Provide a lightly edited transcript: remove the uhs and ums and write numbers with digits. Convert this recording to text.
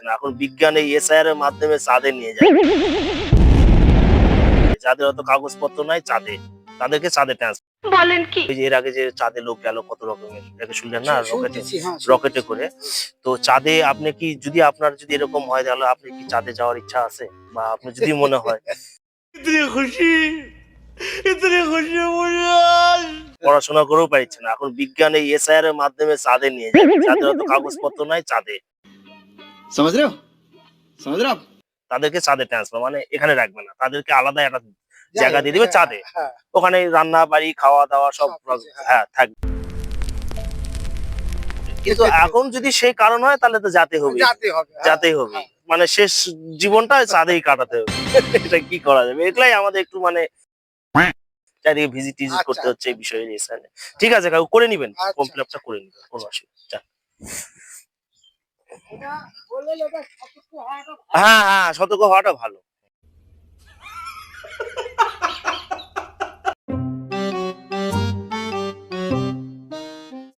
না, এখন বিজ্ঞান এই এসআইআর এর মাধ্যমে চাঁদে নিয়ে যায়। যাদের অত কাগজপত্র নাই চাঁদে, তাদেরকে চাঁদে ট্রান্সফার বলেন কি? ওই যে এর আগে যে চাঁদে লোক গেল কত রকমের, এটা শুনলেন না? রকেটে করে। তো চাঁদে আপনি কি, যদি আপনার যদি এরকম হয় তাহলে আপনি কি চাঁদে যাওয়ার ইচ্ছা আছে? বা আপনার যদি মনে হয় ইতনি খুশি, ইতনি খুশি মুঝে আজ। পড়াশোনা করেও পারছে না, এখন বিজ্ঞান এই এসআইআর এর মাধ্যমে চাঁদে নিয়ে যায়। যাদের অত কাগজপত্র নাই চাঁদে, समझ रहे हो समझ रहे हो आप তাদেরকে চাঁদে ট্রান্সফার, মানে এখানে রাখবে না, তাদেরকে আলাদা একটা জায়গা দিয়ে দিবে চাঁদে। ওখানে রান্না বাড়ি খাওয়া দাওয়া সব হ্যাঁ থাকবে। কিন্তু এখন যদি সেই কারণ হয় তাহলে তো যেতে হবে, যেতেই হবে, মানে শেষ জীবনটা চাঁদেই কাটাতে হবে। এটা কি করা যাবে, এগুলাই আমাদের একটু মানে চারিদিকে ভিজিট টিজিট করতে হচ্ছে এই বিষয়ে। ঠিক আছে কাকু, করে নিবেন, ফর্ম ফিল আপটা করে নিবেন, কোনো অসুবিধা নেই। যান। হ্যাঁ হ্যাঁ, সতর্ক হওয়াটা ভালো।